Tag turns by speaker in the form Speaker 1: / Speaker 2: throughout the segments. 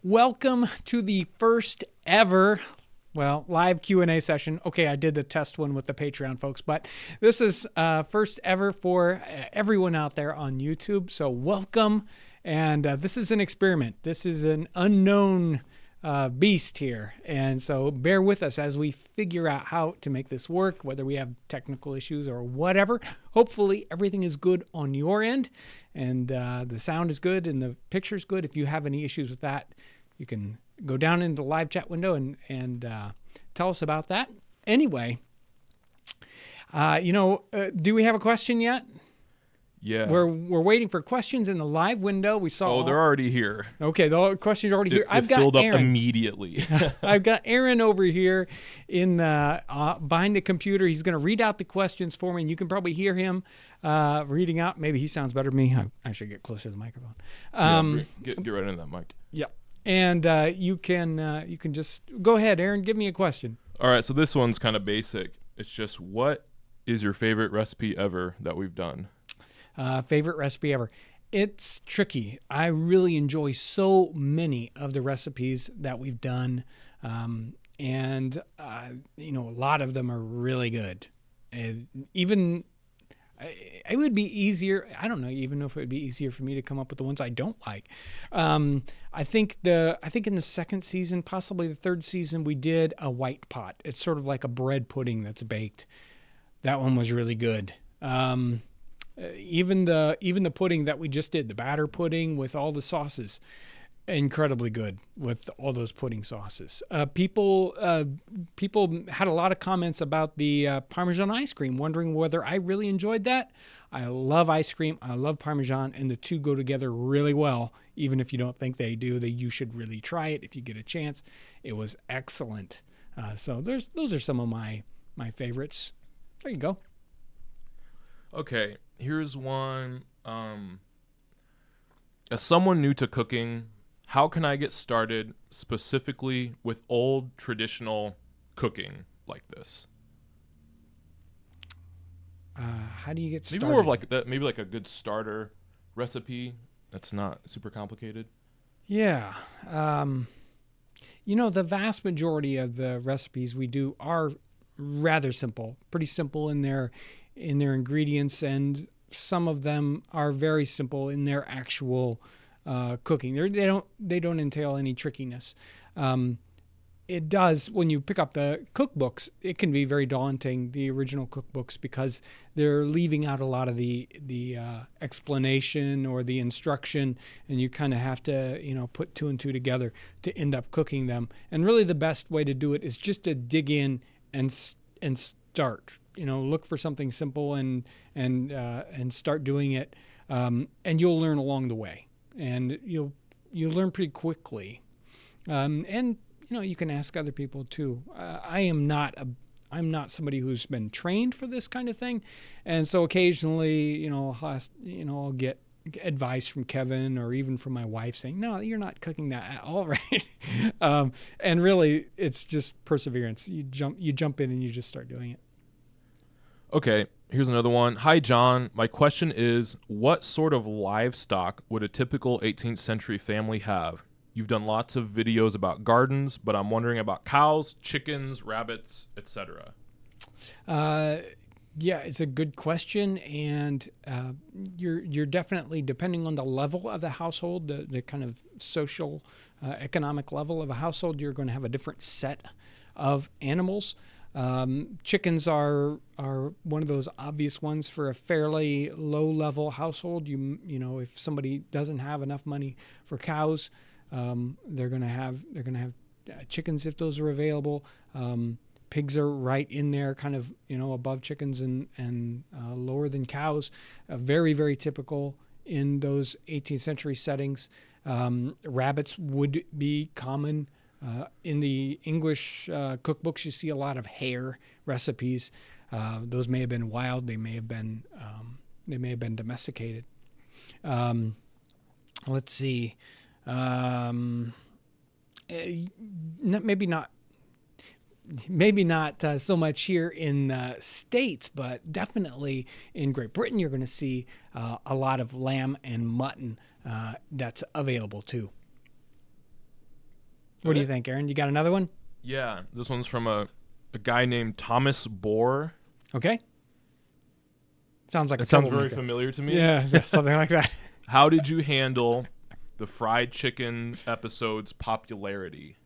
Speaker 1: Welcome to the first ever, live Q&A session. Okay, I did the test one with the Patreon folks, but this is first ever for everyone out there on YouTube. So welcome, and this is an experiment. This is an unknown beast here, and so bear with us as we figure out how to make this work, whether we have technical issues or whatever. Hopefully everything is good on your end, and the sound is good and the picture is good. If you have any issues with that, you can go down into the live chat window and tell us about that. Anyway, do we have a question yet?
Speaker 2: Yeah.
Speaker 1: We're waiting for questions in the live window. We saw.
Speaker 2: Oh, they're already here.
Speaker 1: Okay, the questions are already here.
Speaker 2: I've got filled Aaron. Up immediately.
Speaker 1: I've got Aaron over here in behind the computer. He's going to read out the questions for me, and you can probably hear him reading out. Maybe he sounds better than me. I should get closer to the microphone.
Speaker 2: Get right into that mic.
Speaker 1: Yeah, and you can just go ahead, Aaron. Give me a question.
Speaker 2: All right, so this one's kind of basic. It's just, what is your favorite recipe ever that we've done?
Speaker 1: Favorite recipe ever. It's tricky. I really enjoy so many of the recipes that we've done. And a lot of them are really good. And even it would be easier. I don't know even if it would be easier for me to come up with the ones I don't like. I think in the second season, possibly the third season, we did a white pot. It's sort of like a bread pudding that's baked. That one was really good. Even the pudding that we just did, the batter pudding with all the sauces, incredibly good with all those pudding sauces. People had a lot of comments about the Parmesan ice cream, wondering whether I really enjoyed that. I love ice cream. I love Parmesan, and the two go together really well. Even if you don't think they do, you should really try it if you get a chance. It was excellent. So those are some of my favorites. There you go.
Speaker 2: Okay, here's one. As someone new to cooking, how can I get started specifically with old traditional cooking like this?
Speaker 1: How do you get started?
Speaker 2: Maybe more of like that. Maybe like a good starter recipe that's not super complicated.
Speaker 1: Yeah. The vast majority of the recipes we do are rather simple, pretty simple in their ingredients, and some of them are very simple in their actual cooking. They don't entail any trickiness. It does, when you pick up the cookbooks, it can be very daunting, the original cookbooks, because they're leaving out a lot of the explanation or the instruction, and you kind of have to put two and two together to end up cooking them. And really the best way to do it is just to dig in and start. Look for something simple and start doing it, and you'll learn along the way, and you'll learn pretty quickly. And you can ask other people too. I'm not somebody who's been trained for this kind of thing, and so occasionally, I'll get advice from Kevin or even from my wife saying, "No, you're not cooking that at all right." And really, it's just perseverance. You jump in and you just start doing it.
Speaker 2: Okay, here's another one. Hi, John. My question is, what sort of livestock would a typical 18th century family have? You've done lots of videos about gardens, but I'm wondering about cows, chickens, rabbits, etc.
Speaker 1: Yeah, it's a good question, and you're definitely, depending on the level of the household, the kind of social, economic level of a household, you're going to have a different set of animals. Chickens are one of those obvious ones for a fairly low-level household. If somebody doesn't have enough money for cows, they're gonna have chickens if those are available. Pigs are right in there, kind of above chickens and lower than cows. Very, very typical in those 18th century settings. Rabbits would be common. In the English cookbooks, you see a lot of hare recipes. Those may have been wild. They may have been domesticated. Let's see. Maybe not so much here in the States, but definitely in Great Britain, you're going to see a lot of lamb and mutton that's available too. What do you think, Aaron? You got another one?
Speaker 2: Yeah, this one's from a guy named Thomas Bohr.
Speaker 1: Okay. Sounds like
Speaker 2: it sounds very familiar to me.
Speaker 1: Yeah, something like that.
Speaker 2: How did you handle the fried chicken episode's popularity?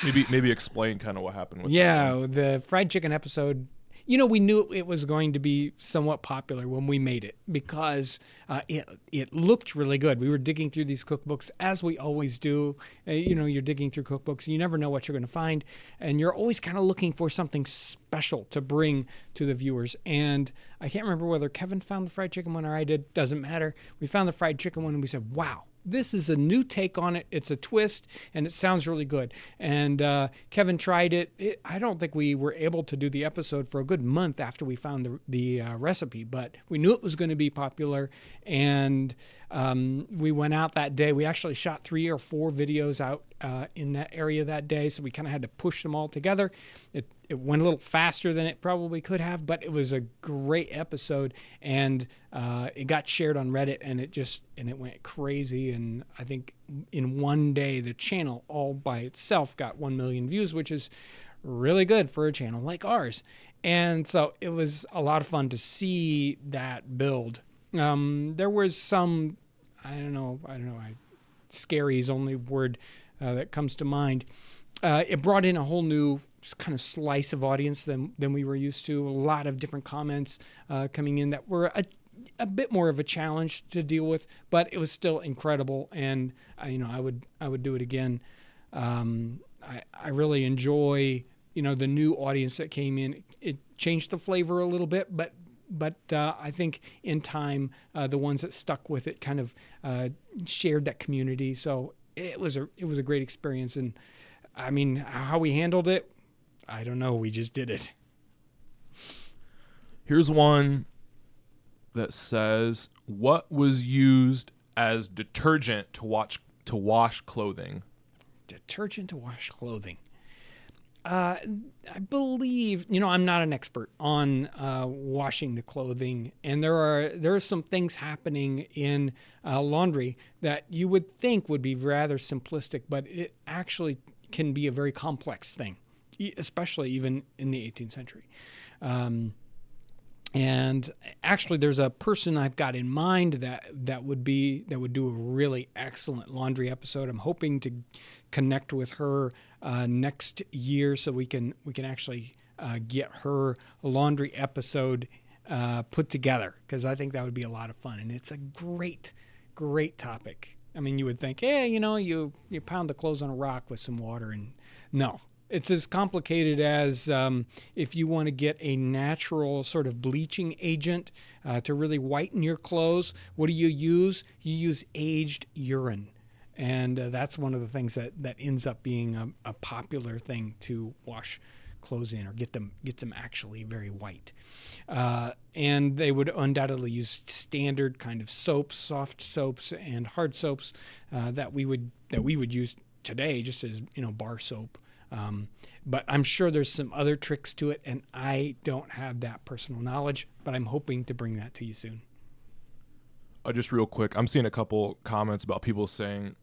Speaker 2: Maybe explain kind of what happened with that.
Speaker 1: Yeah, the fried chicken episode, we knew it was going to be somewhat popular when we made it because it looked really good. We were digging through these cookbooks as we always do. You're digging through cookbooks and you never know what you're going to find. And you're always kind of looking for something special to bring to the viewers. And I can't remember whether Kevin found the fried chicken one or I did. Doesn't matter. We found the fried chicken one and we said, wow. This is a new take on it. It's a twist, and it sounds really good. And Kevin tried it. I don't think we were able to do the episode for a good month after we found the recipe, but we knew it was going to be popular. And we went out that day. We actually shot 3 or 4 videos out in that area that day, so we kind of had to push them all together. It went a little faster than it probably could have, but it was a great episode, and it got shared on Reddit, and it went crazy. And I think in one day, the channel all by itself got 1 million views, which is really good for a channel like ours. And so it was a lot of fun to see that build. There was some, I don't know, scary is the only word that comes to mind. It brought in a whole new kind of slice of audience than we were used to. A lot of different comments coming in that were a bit more of a challenge to deal with, but it was still incredible. And I would do it again. I really enjoy the new audience that came in. It changed the flavor a little bit, but I think in time the ones that stuck with it kind of shared that community. So it was a great experience. And I mean, how we handled it, I don't know. We just did it.
Speaker 2: Here's one that says, what was used as detergent to wash clothing?
Speaker 1: Detergent to wash clothing. I believe, I'm not an expert on washing the clothing, and there are some things happening in laundry that you would think would be rather simplistic, but it actually can be a very complex thing, especially even in the 18th century. And actually, there's a person I've got in mind that would do a really excellent laundry episode. I'm hoping to connect with her next year so we can actually get her laundry episode put together, because I think that would be a lot of fun, and it's a great topic. I mean, you would think, hey, you pound the clothes on a rock with some water, and no. It's as complicated as if you want to get a natural sort of bleaching agent to really whiten your clothes. What do you use? You use aged urine. And that's one of the things that ends up being a popular thing to wash clothes in or get them actually very white. And they would undoubtedly use standard kind of soaps, soft soaps and hard soaps that we would use today, just as bar soap. But I'm sure there's some other tricks to it, and I don't have that personal knowledge, but I'm hoping to bring that to you soon.
Speaker 2: Just real quick, I'm seeing a couple comments about people saying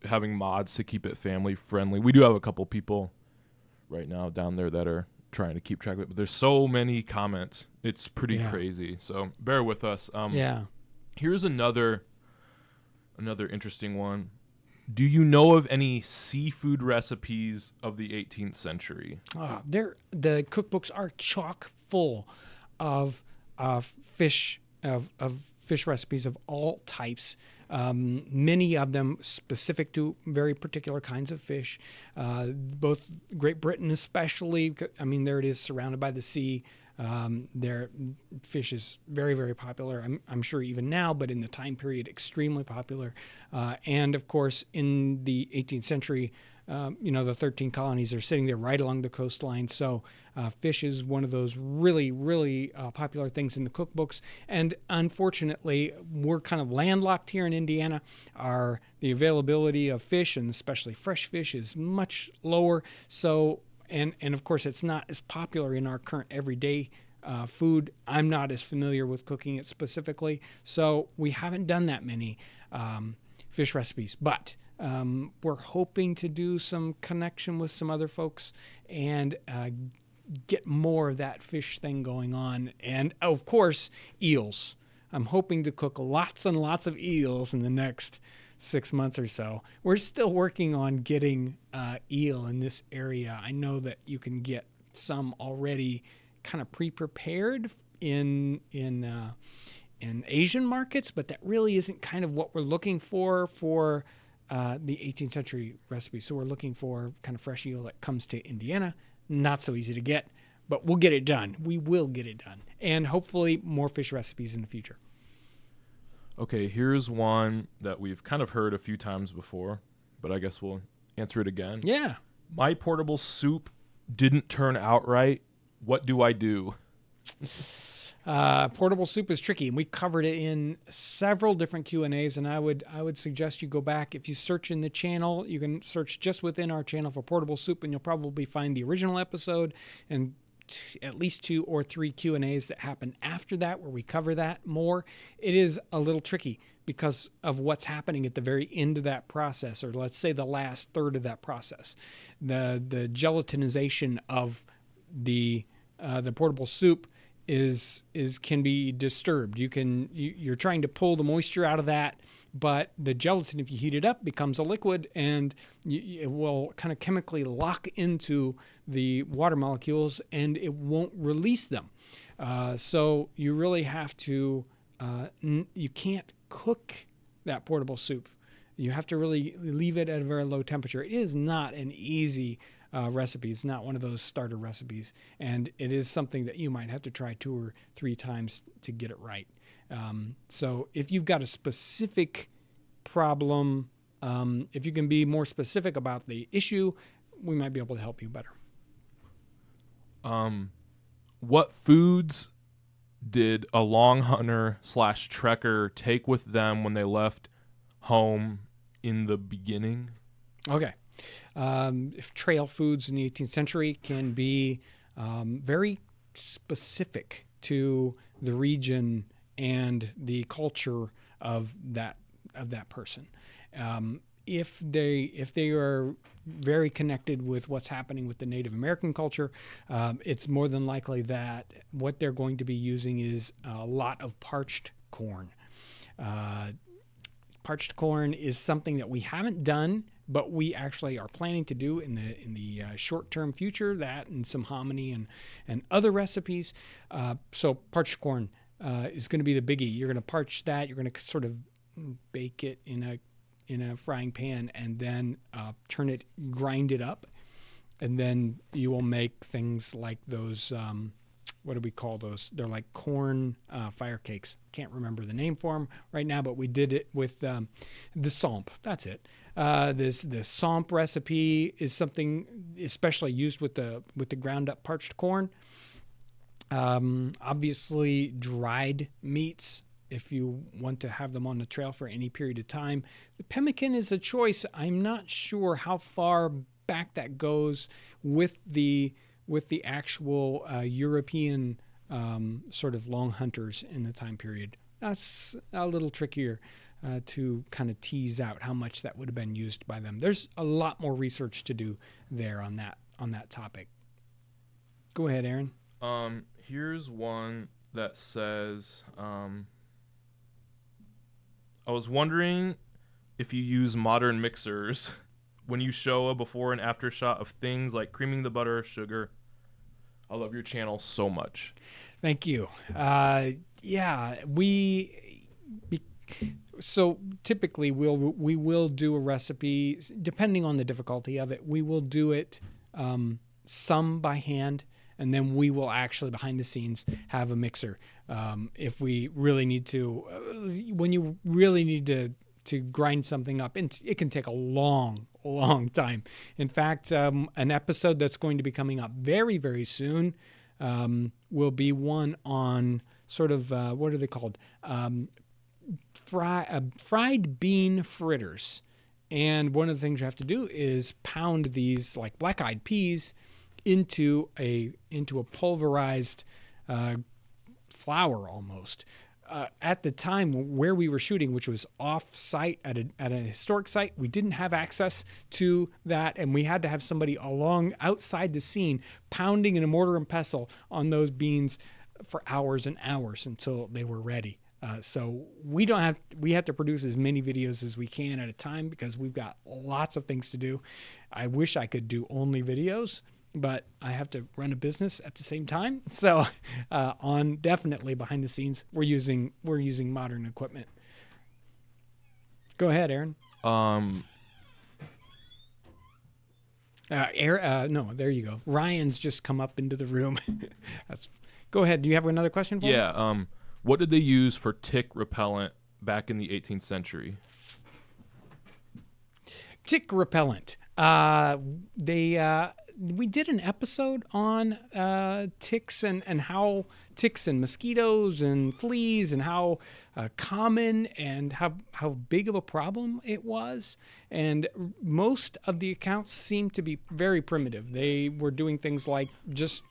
Speaker 2: having mods to keep it family friendly. We do have a couple people right now down there that are trying to keep track of it, but there's so many comments. It's pretty crazy. So bear with us. Here's another interesting one. Do you know of any seafood recipes of the 18th century?
Speaker 1: The cookbooks are chock full of fish recipes of all types. Many of them specific to very particular kinds of fish. Both Great Britain, especially. I mean, there it is, surrounded by the sea. Their fish is very, very popular. I'm sure even now, but in the time period, extremely popular. And of course, in the 18th century, the 13 colonies are sitting there right along the coastline. So fish is one of those really, really popular things in the cookbooks. And unfortunately, we're kind of landlocked here in Indiana. The availability of fish, and especially fresh fish, is much lower. So And of course, it's not as popular in our current everyday food. I'm not as familiar with cooking it specifically, so we haven't done that many fish recipes. But We're hoping to do some connection with some other folks and get more of that fish thing going on. And of course, eels. I'm hoping to cook lots and lots of eels in the next 6 months or so. We're still working on getting eel in this area. I know that you can get some already kind of pre-prepared in Asian markets, but that really isn't kind of what we're looking for the 18th century recipe. So we're looking for kind of fresh eel that comes to Indiana. Not so easy to get, but we'll get it done. We will get it done. And hopefully more fish recipes in the future.
Speaker 2: Okay, here's one that we've kind of heard a few times before, but I guess we'll answer it again.
Speaker 1: Yeah.
Speaker 2: My portable soup didn't turn out right. What do I do?
Speaker 1: Portable soup is tricky, and we covered it in several different Q&As, and I would suggest you go back. If you search in the channel, you can search just within our channel for portable soup, and you'll probably find the original episode and at least 2 or 3 Q&As that happen after that where we cover that more. It is a little tricky because of what's happening at the very end of that process, or let's say the last third of that process. The gelatinization of the portable soup can be disturbed. You're trying to pull the moisture out of that, but the gelatin, if you heat it up, becomes a liquid, and it will kind of chemically lock into the water molecules, and it won't release them. So you really have to. You can't cook that portable soup. You have to really leave it at a very low temperature. It is not an easy recipe. It's not one of those starter recipes, and it is something that you might have to try 2 or 3 times to get it right. So if you've got a specific problem, if you can be more specific about the issue, we might be able to help you better.
Speaker 2: What foods did a long hunter / trekker take with them when they left home in the beginning?
Speaker 1: Okay. If trail foods in the 18th century can be very specific to the region and the culture of that person. If they are very connected with what's happening with the Native American culture, it's more than likely that what they're going to be using is a lot of parched corn. Parched corn is something that we haven't done, but we actually are planning to do in the short-term future. That and some hominy and other recipes. So parched corn is going to be the biggie. You're going to parch that. You're going to sort of bake it in a frying pan, and then grind it up, and then you will make things like those. What do we call those? They're like corn fire cakes. Can't remember the name for them right now, but we did it with the somp. That's it. The somp recipe is something especially used with the ground up parched corn. Obviously, dried meats, if you want to have them on the trail for any period of time. The pemmican is a choice. I'm not sure how far back that goes with the actual European sort of long hunters in the time period. That's a little trickier to kind of tease out how much that would have been used by them. There's a lot more research to do there on that topic. Go ahead, Aaron.
Speaker 2: Here's one that says, I was wondering if you use modern mixers when you show a before and after shot of things like creaming the butter, sugar. I love your channel so much.
Speaker 1: Thank you. So typically we will do a recipe, depending on the difficulty of it. We will do it some by hand, and then we will actually behind the scenes have a mixer. If we really need to, when you really need to grind something up, and it can take a long time. In fact, an episode that's going to be coming up very, very soon will be one on sort of, what are they called? Fried bean fritters. And one of the things you have to do is pound these like black-eyed peas into a pulverized flour almost. at the time where we were shooting, which was off-site at a historic site, we didn't have access to that, and we had to have somebody along outside the scene pounding in a mortar and pestle on those beans for hours and hours until they were ready. So we have to produce as many videos as we can at a time because we've got lots of things to do. I wish I could do only videos, but I have to run a business at the same time. So on definitely behind the scenes, we're using modern equipment. Go ahead, Aaron. No, there you go. Ryan's just come up into the room. Go ahead. Do you have another question for me?
Speaker 2: Yeah. What did they use for tick repellent back in the 18th century?
Speaker 1: Tick repellent. We did an episode on ticks and how ticks and mosquitoes and fleas and how common and how big of a problem it was. And most of the accounts seem to be very primitive. They were doing things like just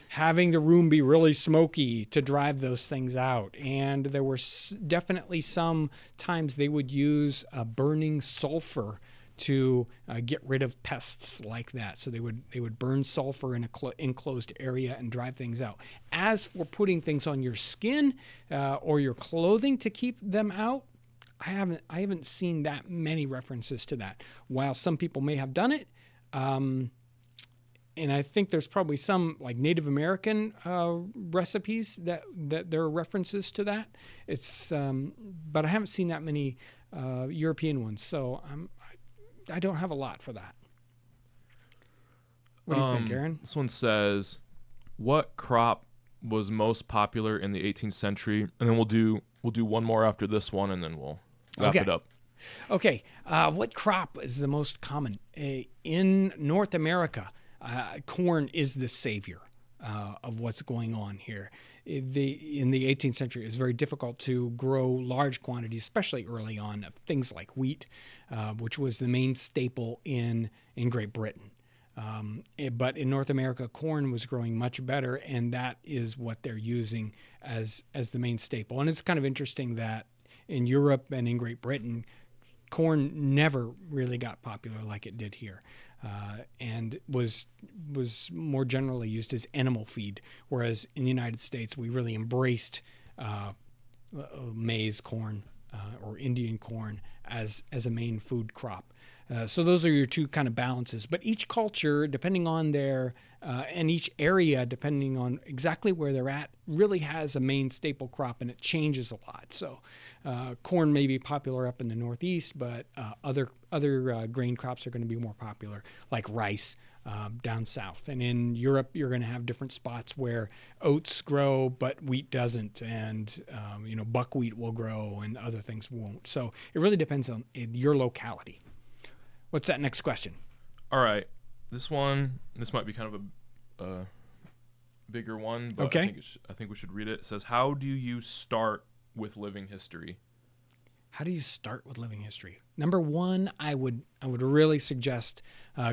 Speaker 1: having the room be really smoky to drive those things out. And there were definitely some times they would use burning sulfur to get rid of pests like that. So they would burn sulfur in a enclosed area and drive things out. As for putting things on your skin or your clothing to keep them out, I haven't seen that many references to that. While some people may have done it, and I think there's probably some like Native American recipes that there are references to that. But I haven't seen that many European ones. So I don't have a lot for that. What do you think, Aaron?
Speaker 2: This one says, what crop was most popular in the 18th century? And then we'll do one more after this one, and then we'll wrap it up.
Speaker 1: Okay. What crop is the most common? In North America, corn is the savior of what's going on here. In the 18th century, it was very difficult to grow large quantities, especially early on, of things like wheat, which was the main staple in Great Britain. But in North America, corn was growing much better, and that is what they're using as the main staple. And it's kind of interesting that in Europe and in Great Britain, corn never really got popular like it did here. And was more generally used as animal feed, whereas in the United States we really embraced maize, corn, or Indian corn as a main food crop. So those are your two kind of balances. But each culture, depending on their and each area, depending on exactly where they're at, really has a main staple crop, and it changes a lot. So corn may be popular up in the Northeast, but other grain crops are going to be more popular, like rice down south. And in Europe, you're going to have different spots where oats grow, but wheat doesn't, and buckwheat will grow, and other things won't. So it really depends on your locality. What's that next question?
Speaker 2: All right. This might be kind of a bigger one, but
Speaker 1: okay.
Speaker 2: I think we should read it. It says, how do you start with living history?
Speaker 1: How do you start with living history? Number one, I would really suggest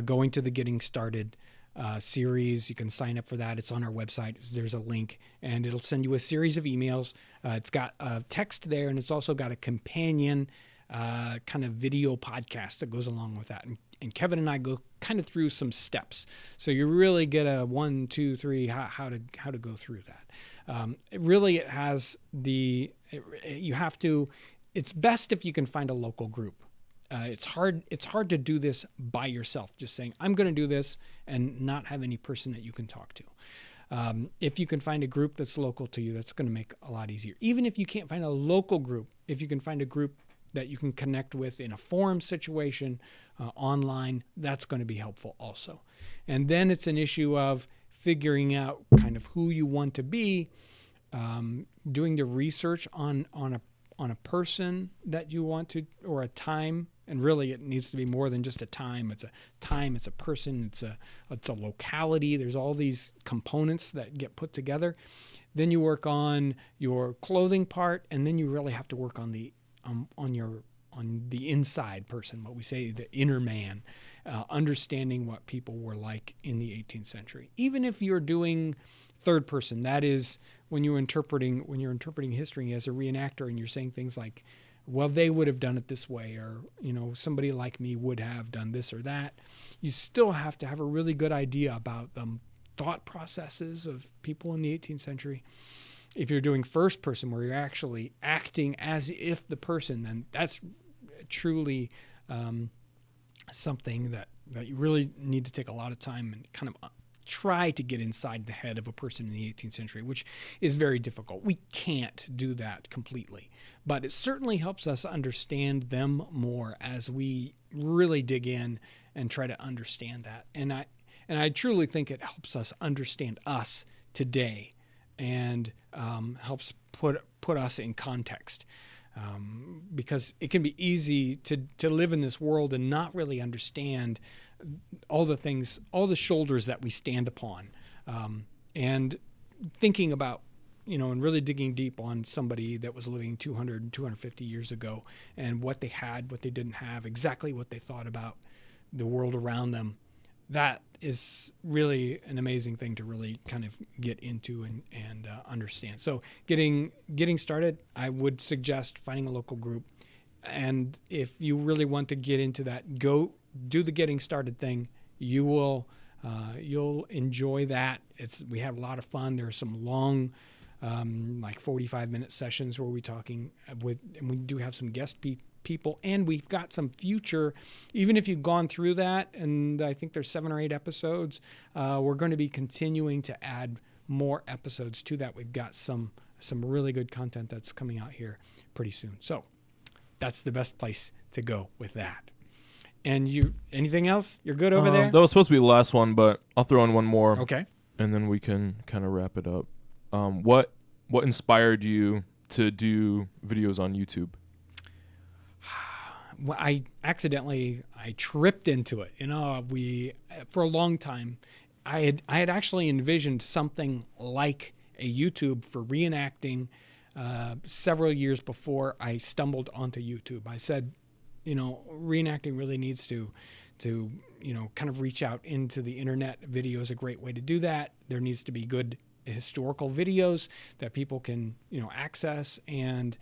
Speaker 1: going to the Getting Started series. You can sign up for that. It's on our website. There's a link, and it'll send you a series of emails. It's got text there, and it's also got a companion kind of video podcast that goes along with that. And Kevin and I go kind of through some steps, so you really get a 1, 2, 3 how to go through that. It has you have to. It's best if you can find a local group. It's hard to do this by yourself, just saying, I'm going to do this, and not have any person that you can talk to. If you can find a group that's local to you, that's going to make it a lot easier. Even if you can't find a local group, if you can find a group that you can connect with in a forum situation online, that's going to be helpful also. And then it's an issue of figuring out kind of who you want to be, doing the research on a person that you want to, or a time. And really it needs to be more than just a time. It's a time, it's a person, it's a locality. There's all these components that get put together. Then you work on your clothing part, and then you really have to work on the inside person, what we say the inner man, understanding what people were like in the 18th century. Even if you're doing third person. That is when you're interpreting history as a reenactor, and you're saying things like, well, they would have done it this way, or, somebody like me would have done this or that. You still have to have a really good idea about the thought processes of people in the 18th century. If you're doing first person, where you're actually acting as if the person, then that's truly something that you really need to take a lot of time and kind of try to get inside the head of a person in the 18th century, which is very difficult. We can't do that completely, but it certainly helps us understand them more as we really dig in and try to understand that. And I truly think it helps us understand us today, and helps put us in context. Because it can be easy to live in this world and not really understand all the things, all the shoulders that we stand upon, and thinking about, and really digging deep on somebody that was living 200 and 250 years ago, and what they had, what they didn't have, exactly what they thought about the world around them. That is really an amazing thing to really kind of get into and understand. So getting started, I would suggest finding a local group. And if you really want to get into that, go do the getting started thing. You'll enjoy that. We have a lot of fun. There are some long, like 45-minute sessions where we're talking and we do have some guest people, and we've got some future, even if you've gone through that, and I think there's 7 or 8 episodes, we're going to be continuing to add more episodes to that. We've got some really good content that's coming out here pretty soon. So that's the best place to go with that. And anything else? You're good over there?
Speaker 2: That was supposed to be the last one, but I'll throw in one more.
Speaker 1: Okay.
Speaker 2: And then we can kind of wrap it up. What inspired you to do videos on YouTube?
Speaker 1: I tripped into it. For a long time, I had actually envisioned something like a YouTube for reenacting several years before I stumbled onto YouTube. I said, reenacting really needs to kind of reach out into the internet. Video is a great way to do that. There needs to be good historical videos that people can, access. And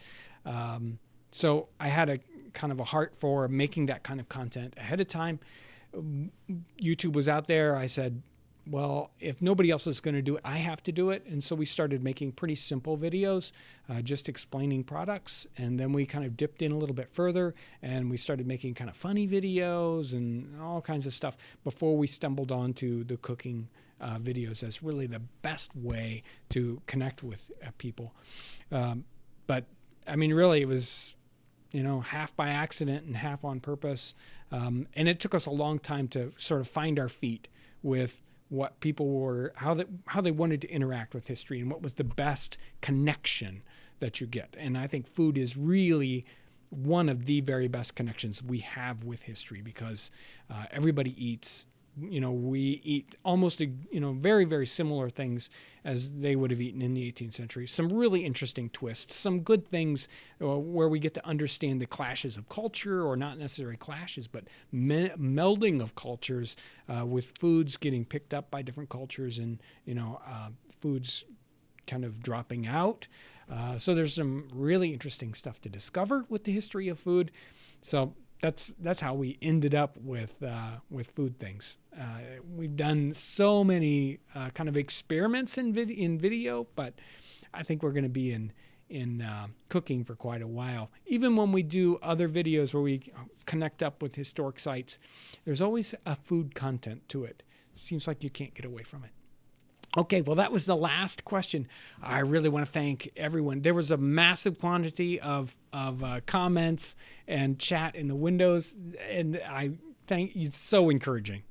Speaker 1: so I had a kind of a heart for making that kind of content ahead of time. YouTube was out there. I said, well, if nobody else is going to do it, I have to do it. And so we started making pretty simple videos, just explaining products. And then we kind of dipped in a little bit further, and we started making kind of funny videos and all kinds of stuff before we stumbled onto the cooking videos as really the best way to connect with people. But I mean, really, it was, half by accident and half on purpose. And it took us a long time to sort of find our feet with what people were, how they wanted to interact with history, and what was the best connection that you get. And I think food is really one of the very best connections we have with history, because everybody eats. We eat almost, very, very similar things as they would have eaten in the 18th century. Some really interesting twists, some good things where we get to understand the clashes of culture, or not necessarily clashes, but melding of cultures with foods getting picked up by different cultures, and, foods kind of dropping out. So there's some really interesting stuff to discover with the history of food. So that's how we ended up with food things. We've done so many kind of experiments in video, but I think we're going to be in cooking for quite a while. Even when we do other videos where we connect up with historic sites, there's always a food content to it. Seems like you can't get away from it. Okay, well, that was the last question. I really want to thank everyone. There was a massive quantity of comments and chat in the windows, and I thank you. It's so encouraging.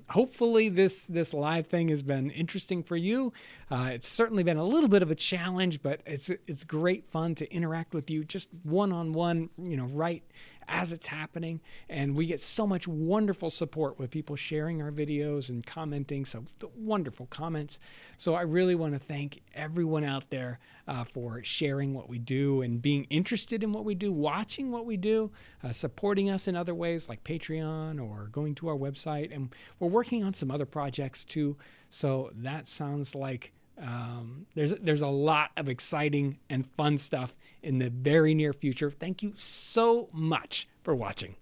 Speaker 1: Hopefully this live thing has been interesting for you. It's certainly been a little bit of a challenge, but it's great fun to interact with you just one-on-one, right as it's happening. And we get so much wonderful support with people sharing our videos and commenting. So wonderful comments. So I really want to thank everyone out there for sharing what we do and being interested in what we do, watching what we do, supporting us in other ways like Patreon or going to our website. And we're working on some other projects too. So that sounds like There's a lot of exciting and fun stuff in the very near future. Thank you so much for watching.